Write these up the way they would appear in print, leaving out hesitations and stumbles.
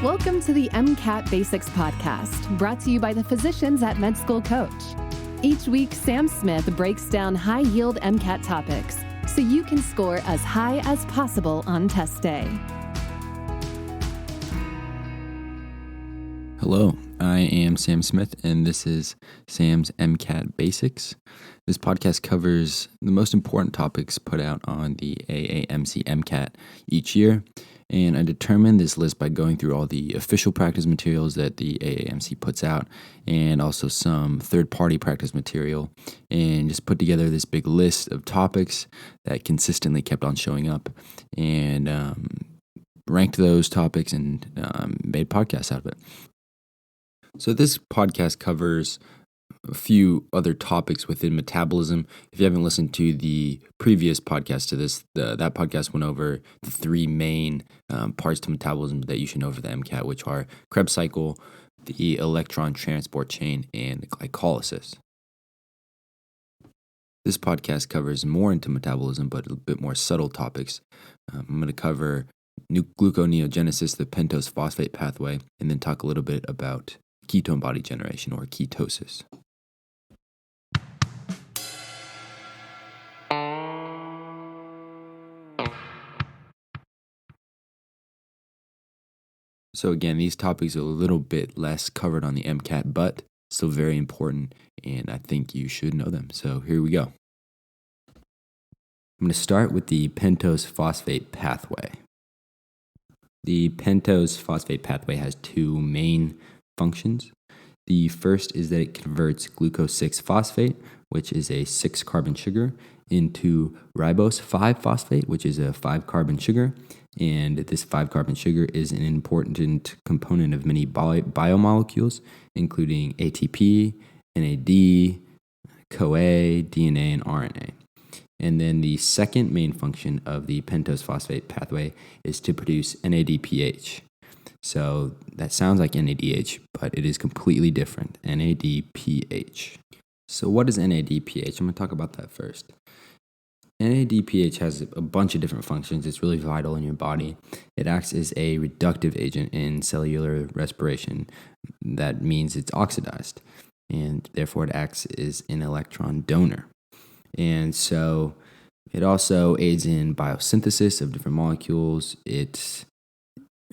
Welcome to the MCAT Basics Podcast, brought to you by the physicians at Med School Coach. Each week, Sam Smith breaks down high-yield MCAT topics so you can score as high as possible on test day. Hello, I am Sam Smith, and this is Sam's MCAT Basics. This podcast covers the most important topics put out on the AAMC MCAT each year, and I determined this list by going through all the official practice materials that the AAMC puts out, and also some third-party practice material, and just put together this big list of topics that consistently kept on showing up, and ranked those topics and made podcasts out of it. So this podcast covers a few other topics within metabolism. If you haven't listened to the previous podcast to this, that podcast went over the three main parts to metabolism that you should know for the MCAT, which are Krebs cycle, the electron transport chain, and glycolysis. This podcast covers more into metabolism, but a bit more subtle topics. I'm going to cover gluconeogenesis, the Pentose Phosphate Pathway, and then talk a little bit about ketone body generation, or ketosis. So again, these topics are a little bit less covered on the MCAT, but still very important, and I think you should know them. So here we go. I'm going to start with the Pentose Phosphate Pathway. The Pentose Phosphate Pathway has two main functions. The first is that it converts glucose 6-phosphate, which is a 6-carbon sugar, into ribose 5-phosphate, which is a 5-carbon sugar. And this 5-carbon sugar is an important component of many biomolecules, including ATP, NAD, CoA, DNA, and RNA. And then the second main function of the pentose phosphate pathway is to produce NADPH. So that sounds like NADH, but it is completely different, NADPH. So what is NADPH? I'm going to talk about that first. NADPH has a bunch of different functions. It's really vital in your body. It acts as a reductive agent in cellular respiration. That means it's oxidized, and therefore it acts as an electron donor. And so it also aids in biosynthesis of different molecules. It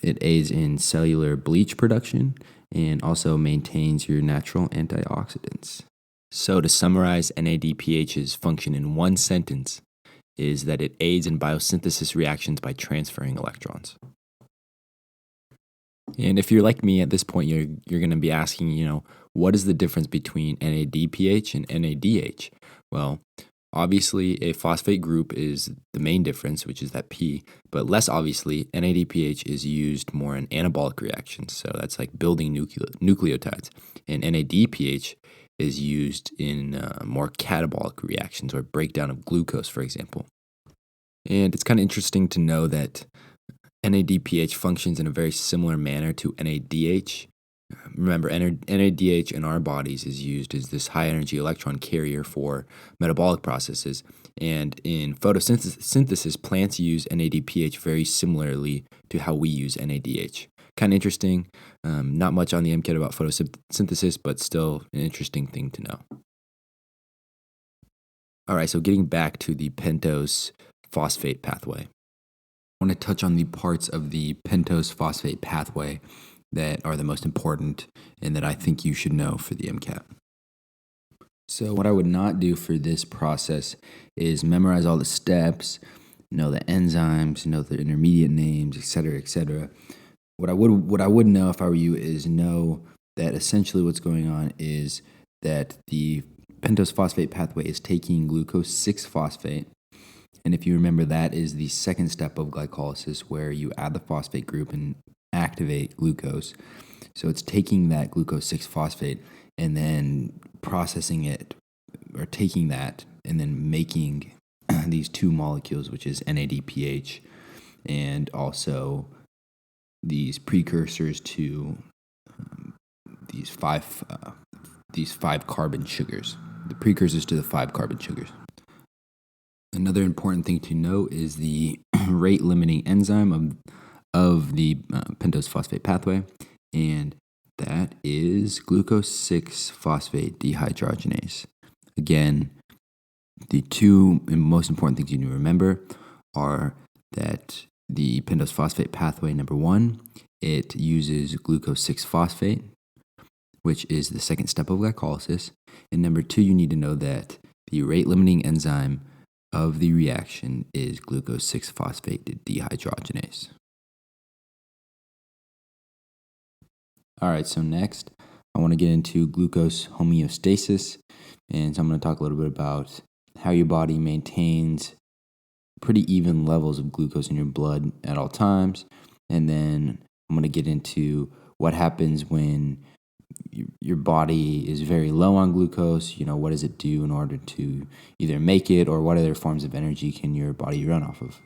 aids in cellular bleach production and also maintains your natural antioxidants. So to summarize NADPH's function in one sentence is that it aids in biosynthesis reactions by transferring electrons. And if you're like me at this point, you're going to be asking, what is the difference between NADPH and NADH? Well, obviously, a phosphate group is the main difference, which is that P, but less obviously, NADPH is used more in anabolic reactions, so that's like building nucleotides, and NADPH is used in more catabolic reactions or breakdown of glucose, for example. And it's kind of interesting to know that NADPH functions in a very similar manner to NADH. Remember, NADH in our bodies is used as this high-energy electron carrier for metabolic processes. And in photosynthesis, plants use NADPH very similarly to how we use NADH. Kind of interesting. Not much on the MCAT about photosynthesis, but still an interesting thing to know. All right, so getting back to the pentose phosphate pathway. I want to touch on the parts of the pentose phosphate pathway that are the most important and that I think you should know for the MCAT. So what I would not do for this process is memorize all the steps, know the enzymes, know the intermediate names, etc., etc. What I would know if I were you is know that essentially what's going on is that the pentose phosphate pathway is taking glucose 6-phosphate, and if you remember, that is the second step of glycolysis where you add the phosphate group and activate glucose. So it's taking that glucose 6-phosphate and then processing it, or taking that and then making these two molecules, which is NADPH and also these precursors to these five carbon sugars, the precursors to the 5-carbon sugars. Another important thing to note is the rate-limiting enzyme of the pentose phosphate pathway, and that is glucose 6 phosphate dehydrogenase. Again, the two most important things you need to remember are that the pentose phosphate pathway, number one, it uses glucose 6 phosphate, which is the second step of glycolysis. And number two, you need to know that the rate-limiting enzyme of the reaction is glucose 6 phosphate dehydrogenase. All right, so next, I want to get into glucose homeostasis. And so I'm going to talk a little bit about how your body maintains pretty even levels of glucose in your blood at all times. And then I'm going to get into what happens when your body is very low on glucose. What does it do in order to either make it, or what other forms of energy can your body run off of?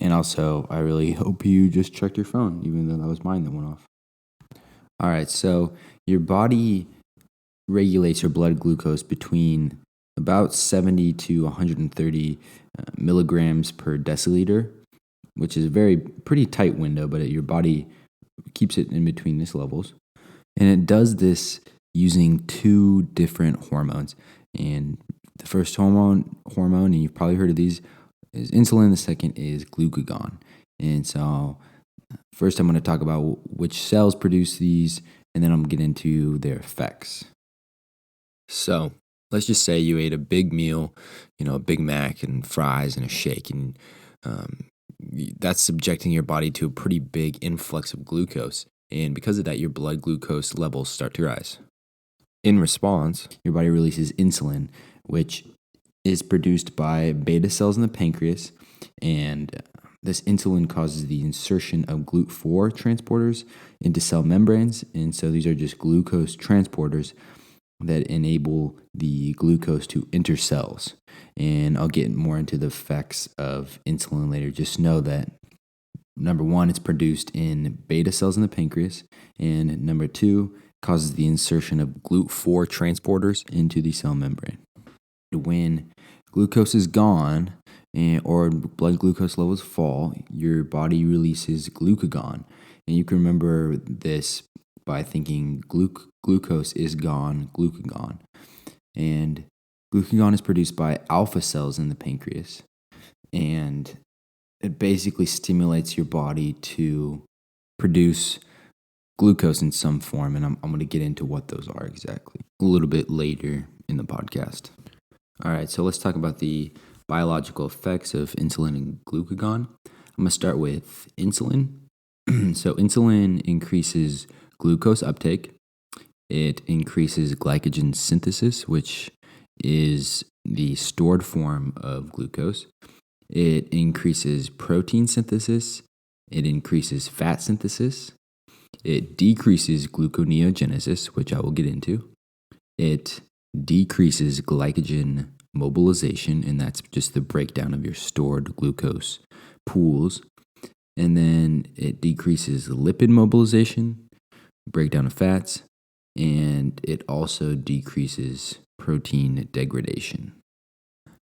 And also, I really hope you just checked your phone, even though that was mine that went off. All right, so your body regulates your blood glucose between about 70 to 130 milligrams per deciliter, which is a pretty tight window, but your body keeps it in between these levels. And it does this using two different hormones. And the first hormone, and you've probably heard of these, is insulin. The second is glucagon. And so first I'm going to talk about which cells produce these, and then I'm going to get into their effects. So let's just say you ate a big meal, a Big Mac and fries and a shake, and that's subjecting your body to a pretty big influx of glucose. And because of that, your blood glucose levels start to rise. In response, your body releases insulin, which is produced by beta cells in the pancreas, and this insulin causes the insertion of GLUT4 transporters into cell membranes. And so these are just glucose transporters that enable the glucose to enter cells. And I'll get more into the effects of insulin later. Just know that number one, it's produced in beta cells in the pancreas, and number two, causes the insertion of GLUT4 transporters into the cell membrane. When glucose is gone, or blood glucose levels fall, your body releases glucagon. And you can remember this by thinking glucose is gone, glucagon. And glucagon is produced by alpha cells in the pancreas. And it basically stimulates your body to produce glucose in some form. And I'm going to get into what those are exactly a little bit later in the podcast. All right, so let's talk about the biological effects of insulin and glucagon. I'm going to start with insulin. So insulin increases glucose uptake. It increases glycogen synthesis, which is the stored form of glucose. It increases protein synthesis. It increases fat synthesis. It decreases gluconeogenesis, which I will get into. It decreases glycogen mobilization, and that's just the breakdown of your stored glucose pools. And then it decreases lipid mobilization, breakdown of fats, and it also decreases protein degradation.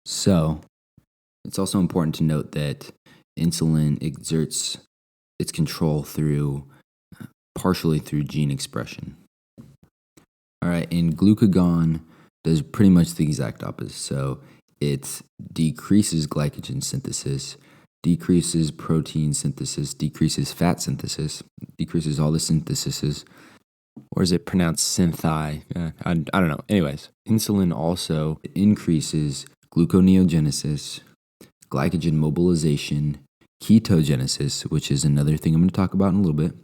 So it's also important to note that insulin exerts its control partially through gene expression. All right, and glucagon does pretty much the exact opposite. So it decreases glycogen synthesis, decreases protein synthesis, decreases fat synthesis, decreases all the syntheses. Or is it pronounced synthi? I don't know. Anyways, insulin also increases gluconeogenesis, glycogen mobilization, ketogenesis, which is another thing I'm going to talk about in a little bit,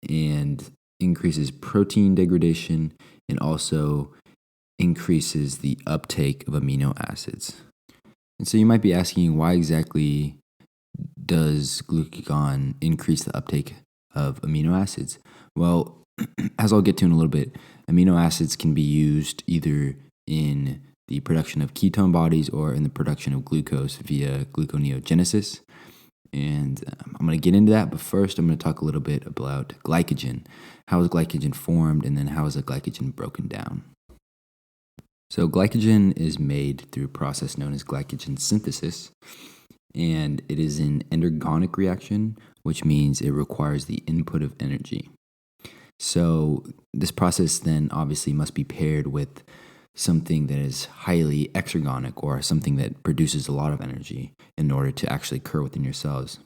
and increases protein degradation, and also increases the uptake of amino acids. And so you might be asking, why exactly does glucagon increase the uptake of amino acids? Well, as I'll get to in a little bit, amino acids can be used either in the production of ketone bodies or in the production of glucose via gluconeogenesis. And I'm going to get into that, but first I'm going to talk a little bit about glycogen. How is glycogen formed, and then how is a glycogen broken down? So glycogen is made through a process known as glycogen synthesis, and it is an endergonic reaction which means it requires the input of energy. So this process then obviously must be paired with something that is highly exergonic, or something that produces a lot of energy in order to actually occur within your cells.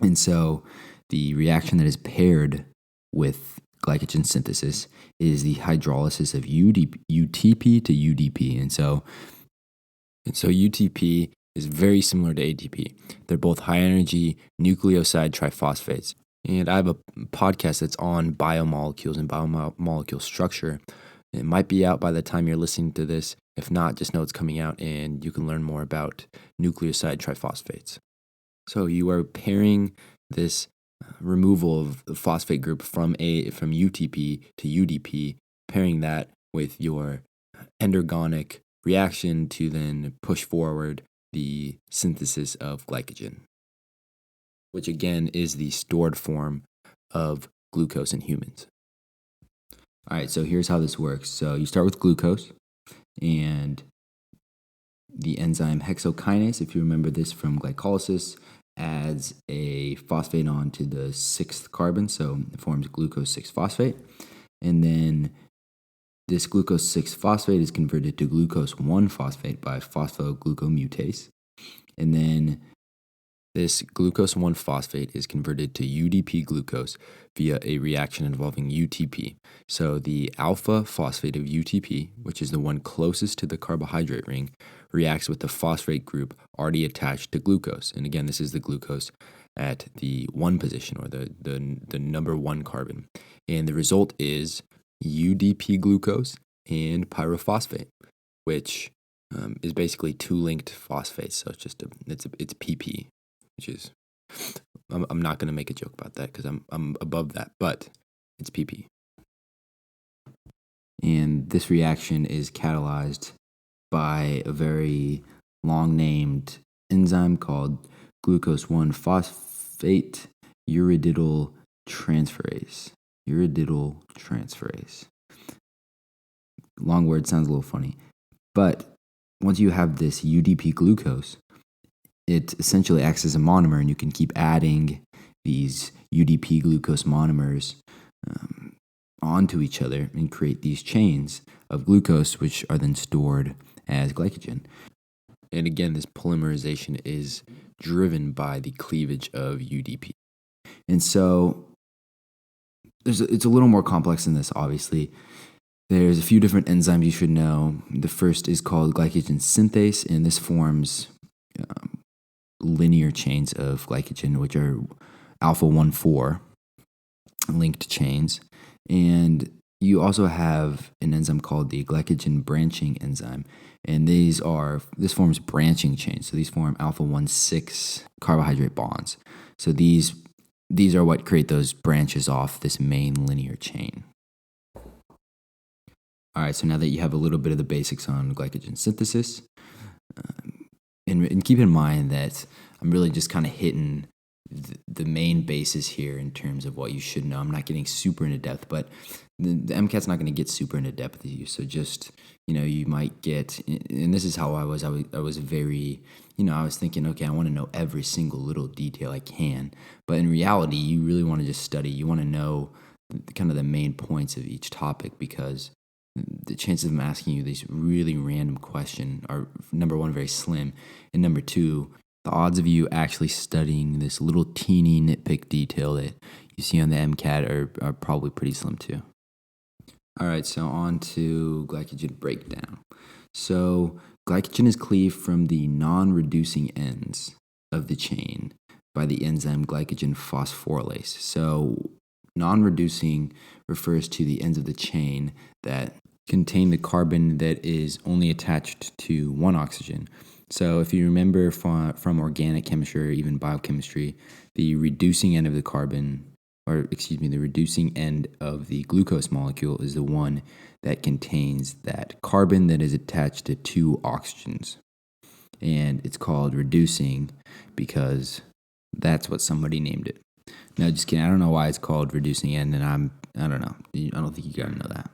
And so the reaction that is paired with glycogen synthesis is the hydrolysis of UTP to UDP. And so UTP is very similar to ATP. They're both high energy nucleoside triphosphates. And I have a podcast that's on biomolecules and biomolecule structure. It might be out by the time you're listening to this. If not, just know it's coming out and you can learn more about nucleoside triphosphates. So you are pairing this removal of the phosphate group from UTP to UDP, pairing that with your endergonic reaction to then push forward the synthesis of glycogen, which again is the stored form of glucose in humans. All right, so here's how this works. So you start with glucose, and the enzyme hexokinase, if you remember this from glycolysis, adds a phosphate onto the sixth carbon, so it forms glucose 6-phosphate. And then this glucose 6-phosphate is converted to glucose 1-phosphate by phosphoglucomutase. And then this glucose 1-phosphate is converted to UDP glucose via a reaction involving UTP. So the alpha phosphate of UTP, which is the one closest to the carbohydrate ring, reacts with the phosphate group already attached to glucose. And again, this is the glucose at the 1 position, or the number 1 carbon. And the result is UDP glucose and pyrophosphate, which is basically 2 linked phosphates. So it's PP. Which is, I'm not going to make a joke about that because I'm above that, but it's PP. And this reaction is catalyzed by a very long-named enzyme called glucose 1-phosphate uridyl transferase. Long word, sounds a little funny. But once you have this UDP glucose, it essentially acts as a monomer, and you can keep adding these UDP glucose monomers onto each other and create these chains of glucose, which are then stored as glycogen. And again, this polymerization is driven by the cleavage of UDP. And so it's a little more complex than this, obviously. There's a few different enzymes you should know. The first is called glycogen synthase, and this forms linear chains of glycogen, which are alpha 1,4 linked chains. And you also have an enzyme called the glycogen branching enzyme, and this forms branching chains. So these form alpha 1,6 carbohydrate bonds. So these are what create those branches off this main linear chain. All right, so now that you have a little bit of the basics on glycogen synthesis, and keep in mind that I'm really just kind of hitting the main basis here in terms of what you should know. I'm not getting super into depth, but the MCAT's not going to get super into depth with you. So just, you might get, and this is how I was very, I was thinking, okay, I want to know every single little detail I can. But in reality, you really want to just study. You want to know kind of the main points of each topic, because the chances of them asking you these really random questions are, number one, very slim, and number two, the odds of you actually studying this little teeny nitpick detail that you see on the MCAT are probably pretty slim too. All right, so on to glycogen breakdown. So glycogen is cleaved from the non-reducing ends of the chain by the enzyme glycogen phosphorylase. So non-reducing refers to the ends of the chain that contain the carbon that is only attached to one oxygen. So if you remember from organic chemistry or even biochemistry, the reducing end of the the reducing end of the glucose molecule is the one that contains that carbon that is attached to 2 oxygens. And it's called reducing because that's what somebody named it. No, just kidding. I don't know why it's called reducing end, and I don't know. I don't think you gotta know that.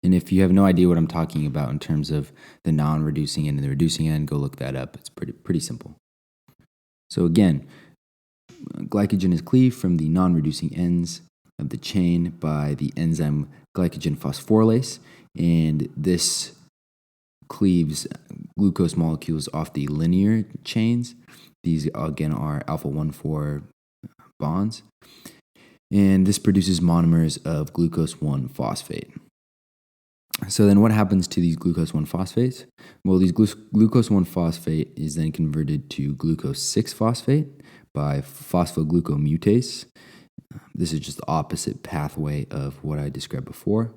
And if you have no idea what I'm talking about in terms of the non-reducing end and the reducing end, go look that up. It's pretty simple. So again, glycogen is cleaved from the non-reducing ends of the chain by the enzyme glycogen phosphorylase, and this cleaves glucose molecules off the linear chains. These, again, are alpha 1,4 bonds, and this produces monomers of glucose 1-phosphate. So then what happens to these glucose 1-phosphates? Well, these glucose 1-phosphate is then converted to glucose 6-phosphate by phosphoglucomutase. This is just the opposite pathway of what I described before.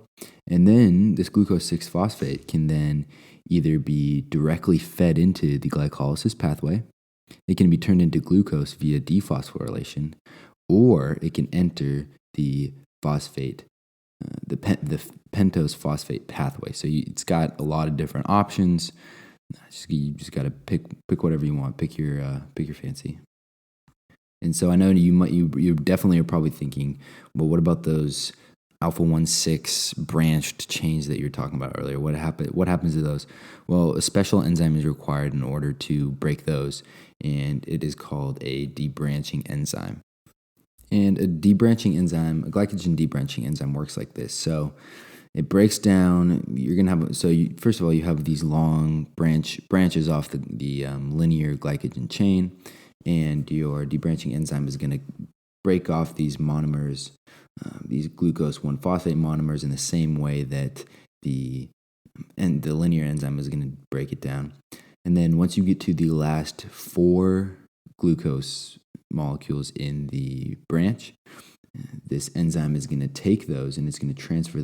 And then this glucose 6-phosphate can then either be directly fed into the glycolysis pathway, it can be turned into glucose via dephosphorylation, or it can enter the phosphate, the pentose phosphate pathway. So it's got a lot of different options. You just got to pick whatever you want. Pick your fancy. And so I know you definitely are probably thinking, well, what about those alpha 1,6 branched chains that you were talking about earlier? What happens to those? Well, a special enzyme is required in order to break those, and it is called a debranching enzyme. And a glycogen debranching enzyme works like this. So it breaks down. You're gonna have first of all, you have these long branches off the linear glycogen chain, and your debranching enzyme is gonna break off these monomers, these glucose 1-phosphate monomers, in the same way that the linear enzyme is gonna break it down. And then once you get to the last 4 glucose molecules in the branch, this enzyme is going to take those and it's going to transfer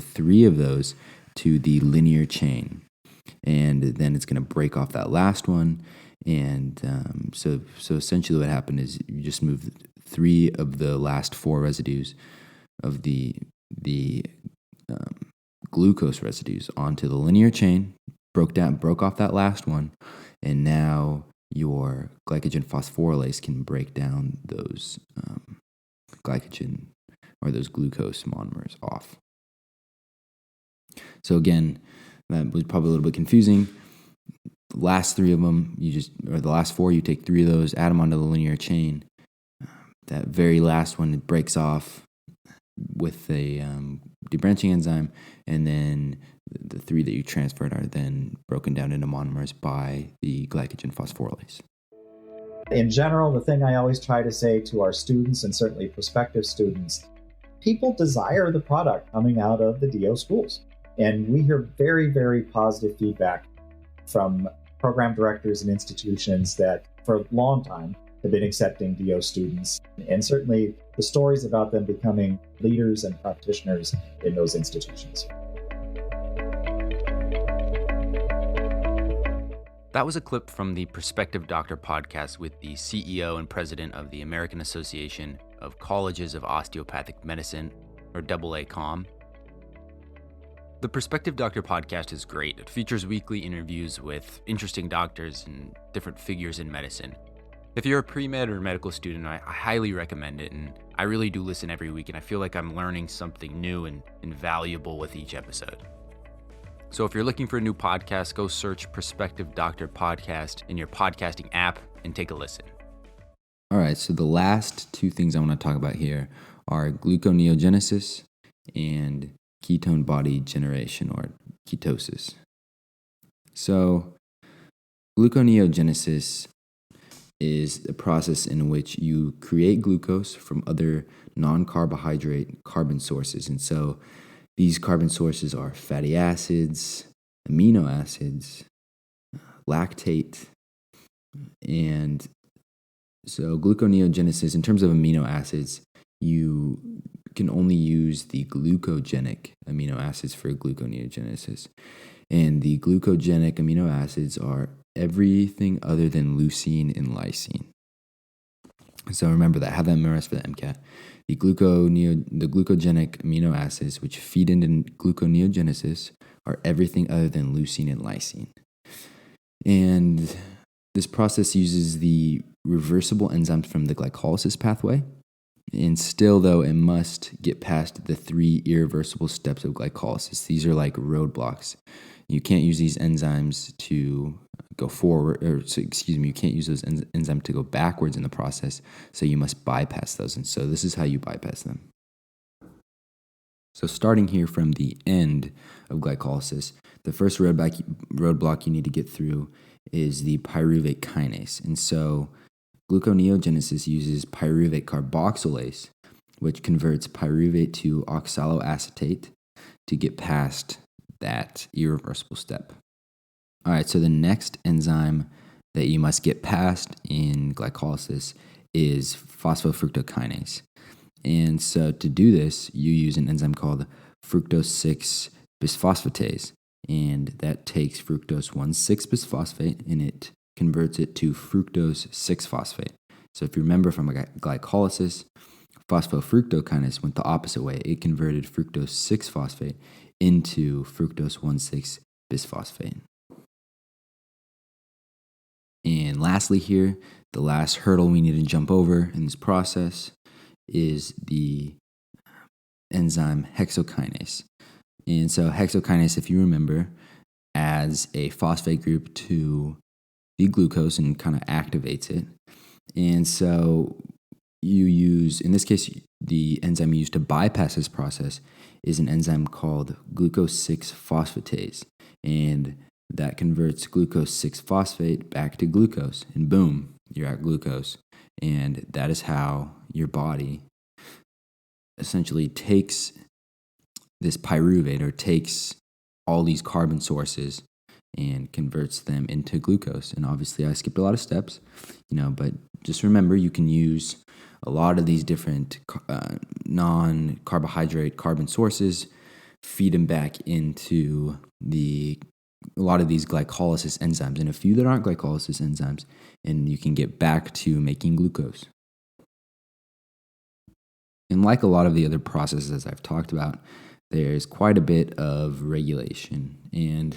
3 of those to the linear chain, and then it's going to break off that last one. And so essentially what happened is you just move 3 of the last 4 residues of the glucose residues onto the linear chain, broke off that last one, and now your glycogen phosphorylase can break down those glycogen or those glucose monomers off. So again, that was probably a little bit confusing. The last 3 of them, the last 4, you take 3 of those, add them onto the linear chain. That very last one, it breaks off with a debranching enzyme, and then the 3 that you transferred are then broken down into monomers by the glycogen phosphorylase. In general, the thing I always try to say to our students, and certainly prospective students, people desire the product coming out of the DO schools. And we hear very, very positive feedback from program directors and institutions that for a long time have been accepting DO students. And certainly the stories about them becoming leaders and practitioners in those institutions. That was a clip from the Prospective Doctor podcast with the CEO and president of the American Association of Colleges of Osteopathic Medicine, or AACOM. The Prospective Doctor podcast is great. It features weekly interviews with interesting doctors and different figures in medicine. If you're a pre-med or medical student, I highly recommend it, and I really do listen every week, and I feel like I'm learning something new and valuable with each episode. So if you're looking for a new podcast, go search Prospective Doctor Podcast in your podcasting app and take a listen. All right, so the last 2 things I want to talk about here are gluconeogenesis and ketone body generation, or ketosis. So gluconeogenesis is a process in which you create glucose from other non-carbohydrate carbon sources. And so these carbon sources are fatty acids, amino acids, lactate, and so gluconeogenesis, in terms of amino acids, you can only use the glucogenic amino acids for gluconeogenesis. And the glucogenic amino acids are everything other than leucine and lysine. So remember that, have that memorized for the MCAT. The glucogenic amino acids, which feed into gluconeogenesis, are everything other than leucine and lysine. And this process uses the reversible enzymes from the glycolysis pathway. And still, though, it must get past the 3 irreversible steps of glycolysis. These are like roadblocks. You can't use these enzymes to go forward, you can't use those enzymes to go backwards in the process, so you must bypass those. And so this is how you bypass them. So starting here from the end of glycolysis, the first roadblock you need to get through is the pyruvate kinase. And so gluconeogenesis uses pyruvate carboxylase, which converts pyruvate to oxaloacetate to get past that irreversible step. All right, so the next enzyme that you must get past in glycolysis is phosphofructokinase. And so to do this, you use an enzyme called fructose 6-bisphosphatase, and that takes fructose 1,6-bisphosphate and it converts it to fructose 6-phosphate. So if you remember from glycolysis, phosphofructokinase went the opposite way. It converted fructose 6-phosphate into fructose 1,6-bisphosphate. And lastly here, the last hurdle we need to jump over in this process is the enzyme hexokinase. And so hexokinase, if you remember, adds a phosphate group to the glucose and kind of activates it. And so you use, in this case, the enzyme used to bypass this process is an enzyme called glucose 6-phosphatase. And that converts glucose 6-phosphate back to glucose. And boom, you're at glucose. And that is how your body essentially takes this pyruvate, or takes all these carbon sources and converts them into glucose. And obviously I skipped a lot of steps, but just remember you can use a lot of these different non-carbohydrate carbon sources, feed them back into a lot of these glycolysis enzymes, and a few that aren't glycolysis enzymes, and you can get back to making glucose. And like a lot of the other processes I've talked about, there's quite a bit of regulation. And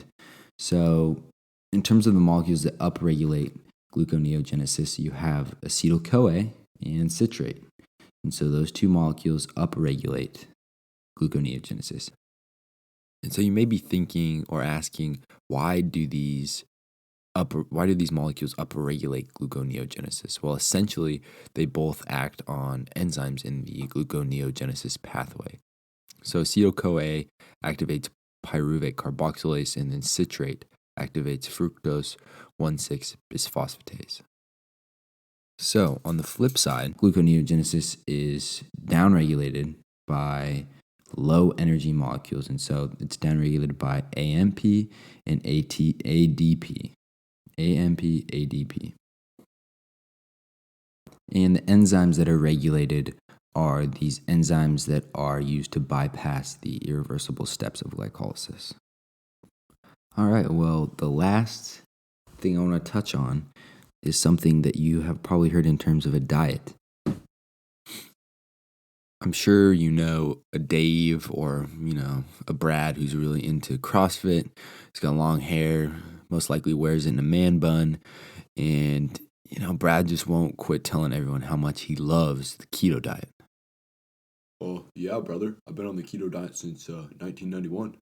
so in terms of the molecules that upregulate gluconeogenesis, you have acetyl-CoA and citrate. And so those two molecules upregulate gluconeogenesis. And so you may be thinking or asking, why do these molecules upregulate gluconeogenesis? Well, essentially, they both act on enzymes in the gluconeogenesis pathway. So acetyl-CoA activates pyruvate carboxylase, and then citrate activates fructose 1,6-bisphosphatase. So on the flip side, gluconeogenesis is downregulated by low energy molecules, and so it's downregulated by AMP and ADP. AMP, ADP. And the enzymes that are regulated are these enzymes that are used to bypass the irreversible steps of glycolysis. All right, well, the last thing I want to touch on is something that you have probably heard in terms of a diet. I'm sure you know a Dave or, a Brad who's really into CrossFit. He's got long hair, most likely wears it in a man bun. And, Brad just won't quit telling everyone how much he loves the keto diet. Oh, yeah, brother. I've been on the keto diet since 1991.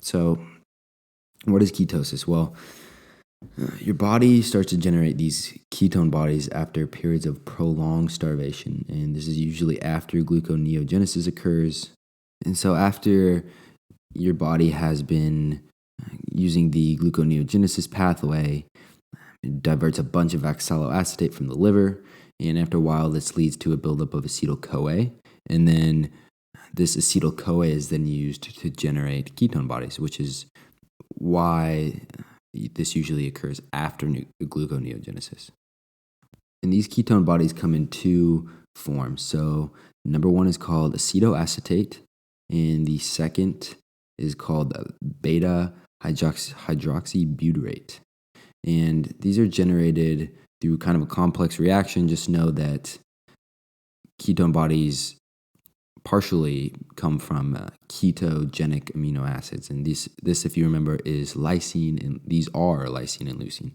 So, what is ketosis? Well, your body starts to generate these ketone bodies after periods of prolonged starvation, and this is usually after gluconeogenesis occurs. And so after your body has been using the gluconeogenesis pathway, it diverts a bunch of oxaloacetate from the liver, and after a while this leads to a buildup of acetyl-CoA, and then this acetyl-CoA is then used to generate ketone bodies, which is why this usually occurs after gluconeogenesis. And these ketone bodies come in two forms. So number one is called acetoacetate, and the second is called beta-hydroxybutyrate. And these are generated through kind of a complex reaction. Just know that ketone bodies partially come from ketogenic amino acids, and this, if you remember, is lysine, and these are lysine and leucine.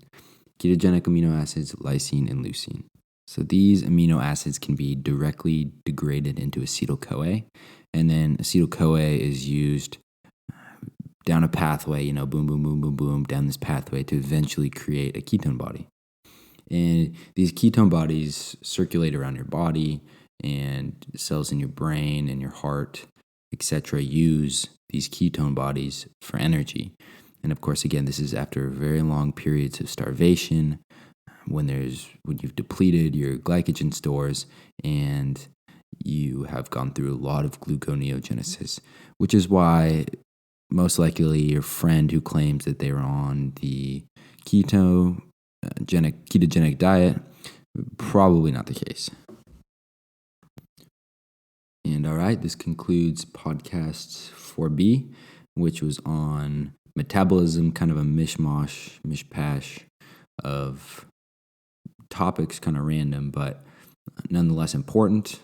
Ketogenic amino acids, lysine and leucine. So these amino acids can be directly degraded into acetyl-CoA, and then acetyl-CoA is used down a pathway, boom, boom, boom, boom, boom, down this pathway to eventually create a ketone body. And these ketone bodies circulate around your body, and cells in your brain and your heart, etc., use these ketone bodies for energy. And of course, again, this is after very long periods of starvation, when you've depleted your glycogen stores and you have gone through a lot of gluconeogenesis, which is why most likely your friend who claims that they were on the ketogenic diet, probably not the case. And all right, this concludes podcast 4B, which was on metabolism, kind of a mishmash of topics, kind of random, but nonetheless important.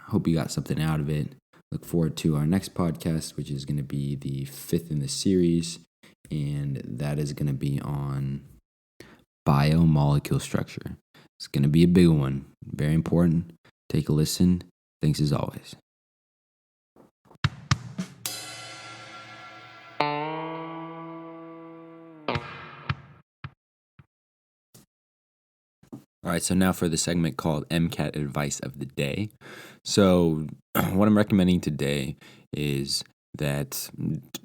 Hope you got something out of it. Look forward to our next podcast, which is going to be the 5th in the series, and that is going to be on biomolecule structure. It's going to be a big one, very important. Take a listen. Thanks as always. All right, so now for the segment called MCAT Advice of the Day. So what I'm recommending today is that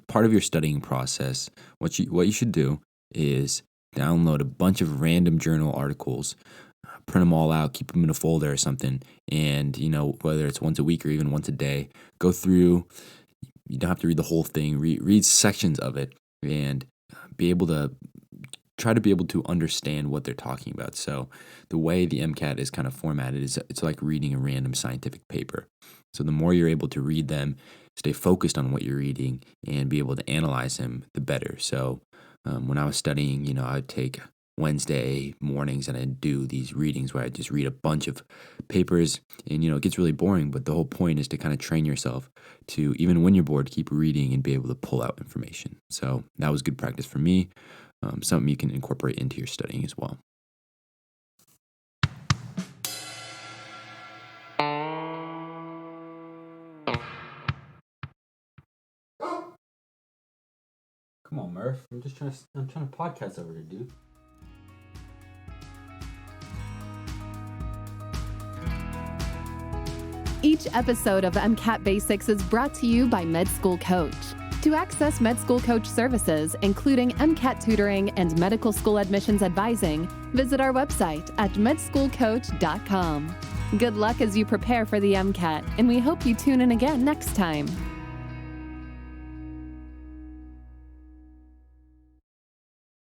part of your studying process, what you should do is download a bunch of random journal articles, print them all out, keep them in a folder or something, and, whether it's once a week or even once a day, go through. You don't have to read the whole thing. Read sections of it and try to be able to understand what they're talking about. So the way the MCAT is kind of formatted is it's like reading a random scientific paper. So the more you're able to read them, stay focused on what you're reading, and be able to analyze them, the better. So when I was studying, I would take Wednesday mornings and I'd do these readings where I just read a bunch of papers, and it gets really boring, but the whole point is to kind of train yourself to, even when you're bored, keep reading and be able to pull out information. So that was good practice for me. Something you can incorporate into your studying as well. Come on, Murph. I'm trying to podcast over here, dude. Each episode of MCAT Basics is brought to you by Med School Coach. To access Med School Coach services, including MCAT tutoring and medical school admissions advising, visit our website at medschoolcoach.com. Good luck as you prepare for the MCAT, and we hope you tune in again next time.